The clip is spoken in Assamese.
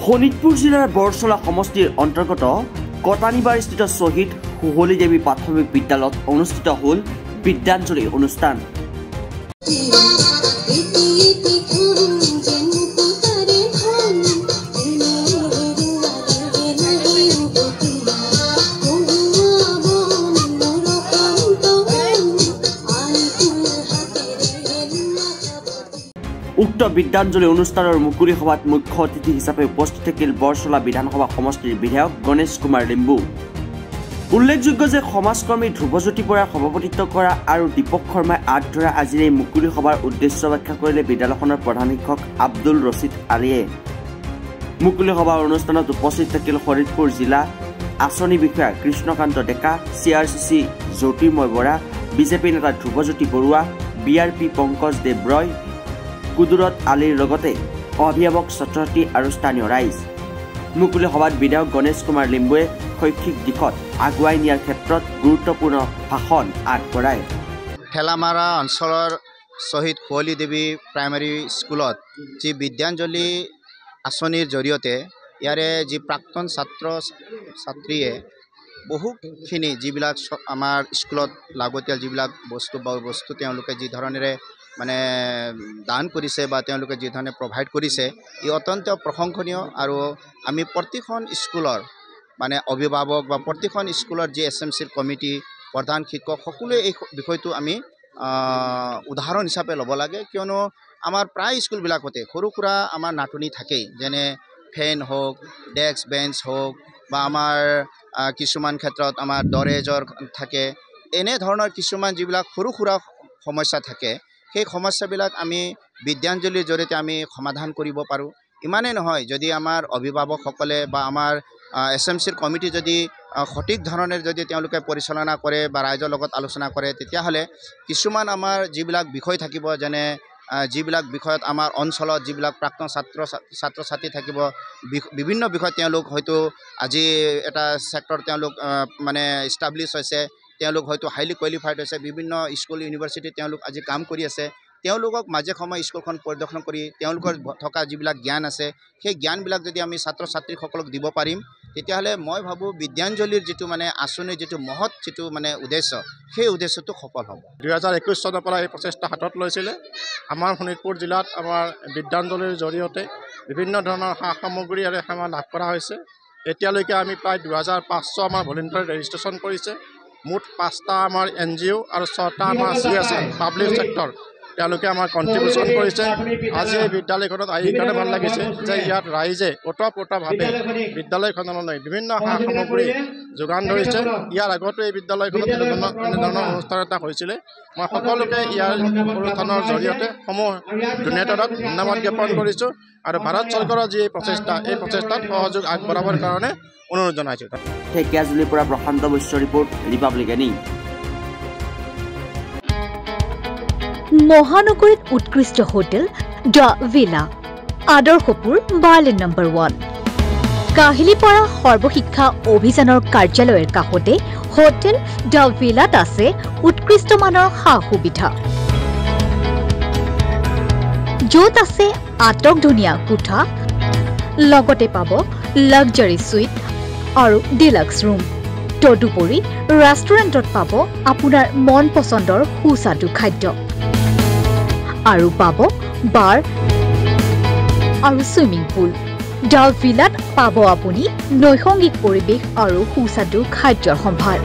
শোণিতপুৰ জিলাৰ বৰচলা সমষ্টিৰ অন্তৰ্গত কটানীবাৰীস্থিত শ্বহীদ সুহলী দেৱী প্ৰাথমিক বিদ্যালয়ত অনুষ্ঠিত হ'ল বিদ্যাঞ্জলি অনুষ্ঠান। উক্ত বিদ্যাঞ্জলি অনুষ্ঠানৰ মুকলি সভাত মুখ্য অতিথি হিচাপে উপস্থিত থাকিল বৰচলা বিধানসভা সমষ্টিৰ বিধায়ক গণেশ কুমাৰ লিম্বু। উল্লেখযোগ্য যে সমাজকৰ্মী ধ্ৰুৱজ্যোতি বৰাৰ সভাপতিত্ব কৰা আৰু দীপক শৰ্মাই আগ ধৰা আজিৰ এই মুকলি সভাৰ উদ্দেশ্য ব্যাখ্যা কৰিলে বিদ্যালয়খনৰ প্ৰধান শিক্ষক আব্দুল ৰছিদ আলীয়ে। মুকলি সভাৰ অনুষ্ঠানত উপস্থিত থাকিল শোণিতপুৰ জিলা আঁচনি বিষয়া কৃষ্ণকান্ত ডেকা, CRCC জ্যোতিৰ্ময় বৰা, বিজেপি নেতা ধ্ৰুৱজ্যোতি বৰুৱা, BRP পংকজ দেৱ ৰয়, কুদুৰত আলীৰ লগতে অভিভাৱক, ছাত্ৰ-ছাত্ৰী আৰু স্থানীয় ৰাইজ। মুকলি সভাত বিধায়ক গণেশ কুমাৰ লিম্বুৱে শৈক্ষিক দিশত আগুৱাই নিয়াৰ ক্ষেত্ৰত গুৰুত্বপূৰ্ণ ভাষণ আগবঢ়ায়। ঠেলামাৰা অঞ্চলৰ শ্বহীদ সুহলী দেৱী প্ৰাইমেৰী স্কুলত যি বিদ্যাঞ্জলি আঁচনিৰ জৰিয়তে ইয়াৰে যি প্ৰাক্তন ছাত্ৰ ছাত্ৰীয়ে বহুখিনি যিবিলাক আমাৰ স্কুলত লাগতিয়াল যিবিলাক বস্তু তেওঁলোকে যি ধৰণেৰে মানে দান কৰিছে বা তেওঁলোকে যি ধৰণে প্ৰভাইড কৰিছে, ই অত্যন্ত প্ৰশংসনীয়। আৰু আমি প্ৰতিখন স্কুলৰ মানে অভিভাৱক বা প্ৰতিখন স্কুলৰ যি SMCৰ কমিটি, প্ৰধান শিক্ষক সকলোৱে এই বিষয়টো আমি উদাহৰণ হিচাপে ল'ব লাগে। কিয়নো আমাৰ প্ৰায় স্কুলবিলাকতে সৰু সুৰা আমাৰ নাটনি থাকেই, যেনে ফেন হওক, ডেস্ক বেঞ্চ হওক বা আমাৰ কিছুমান ক্ষেত্ৰত আমাৰ দৰেজৰ থাকে, এনেধৰণৰ কিছুমান যিবিলাক সৰু সুৰা সমস্যা থাকে, সেই সমস্যাবিলাক আমি বিদ্যাঞ্জলিৰ জৰিয়তে আমি সমাধান কৰিব পাৰোঁ। ইমানেই নহয়, যদি আমাৰ অভিভাৱকসকলে বা আমাৰ SMCৰ কমিটি যদি সঠিক ধৰণে যদি তেওঁলোকে পৰিচালনা কৰে বা ৰাইজৰ লগত আলোচনা কৰে, তেতিয়াহ'লে কিছুমান আমাৰ যিবিলাক বিষয় থাকিব, যেনে যিবিলাক বিষয়ত আমাৰ অঞ্চলত যিবিলাক প্ৰাক্তন ছাত্ৰ ছাত্ৰী থাকিব, বিভিন্ন বিষয়ত তেওঁলোক হয়তো আজি এটা ছেক্টৰ তেওঁলোক মানে ইষ্টাব্লিছ হৈছে, তেওঁলোক হয়তো হাইলি কোৱালিফাইড হৈছে, বিভিন্ন স্কুল ইউনিভাৰ্চিটিত তেওঁলোক আজি কাম কৰি আছে। তেওঁলোকক মাজে সময়ে স্কুলখন পৰিদৰ্শন কৰি তেওঁলোকৰ থকা যিবিলাক জ্ঞান আছে, সেই জ্ঞানবিলাক যদি আমি ছাত্ৰ ছাত্ৰীসকলক দিব পাৰিম, তেতিয়াহ'লে মই ভাবোঁ বিদ্যাঞ্জলিৰ যিটো মানে আঁচনিৰ যিটো মহৎ যিটো মানে উদ্দেশ্য, সেই উদ্দেশ্যটো সফল হ'ব। 2021 চনৰ পৰা এই প্ৰচেষ্টা হাতত লৈছিলে। আমাৰ শোণিতপুৰ জিলাত আমাৰ বিদ্যাঞ্জলিৰ জৰিয়তে বিভিন্ন ধৰণৰ সা সামগ্ৰী আৰু সেৱা লাভ কৰা হৈছে। এতিয়ালৈকে আমি প্ৰায় 2500 আমাৰ ভলেণ্টিয়াৰ ৰেজিষ্ট্ৰেশ্যন কৰিছে। মুঠ 5টা আমাৰ NGO আৰু 6টা আমাৰ CSR পাব্লিক ছেক্টৰ তেওঁলোকে আমাৰ কণ্ট্ৰিবিউশ্যন কৰিছে। আজি এই বিদ্যালয়খনত আহি কাৰণে ভাল লাগিছে যে ইয়াত ৰাইজে ওতঃপ্ৰোতভাৱে বিদ্যালয়খনলৈ বিভিন্ন সা সামগ্ৰী যোগান ধৰিছে। ইয়াৰ আগতো এই বিদ্যালয়খনত এনেধৰণৰ অনুষ্ঠান এটা হৈছিলে। মই সকলোকে ইয়াৰ অনুষ্ঠানৰ জৰিয়তে সমূহ ডোনেটৰক ধন্যবাদ জ্ঞাপন কৰিছোঁ আৰু ভাৰত চৰকাৰৰ যি প্ৰচেষ্টা, এই প্ৰচেষ্টাত সহযোগ আগবঢ়াবৰ কাৰণে অনুৰোধ জনাইছোঁ। ঢেকীয়াজুলিৰ পৰা প্ৰশান্ত বৈশ্য ৰিপৰ্ট, ৰিপাব্লিক এনি। মহানগৰীত উৎকৃষ্ট হোটেল দ্য ভিলা, আদৰ্শপুৰ, বাৰ্লিন নম্বৰ 1। কাহিলীপাৰা সৰ্বশিক্ষা অভিযানৰ কাৰ্যালয়ৰ কাষতে হোটেল দ্য ভিলাত আছে উৎকৃষ্ট মানৰ সা সুবিধা, য'ত আছে আটকধুনীয়া কোঠা, লগতে পাব লাক্সাৰী সুইট আৰু ডিলাক্স ৰুম। তদুপৰি ৰেষ্টুৰেণ্টত পাব আপোনাৰ মন পচন্দৰ সুস্বাদু খাদ্য আৰু পাব বাৰ আৰু ছুইমিং পুল। দ্য ভিলাত পাব আপুনি নৈসংগিক পৰিৱেশ আৰু সুস্বাদু খাদ্যৰ সম্ভাৰ।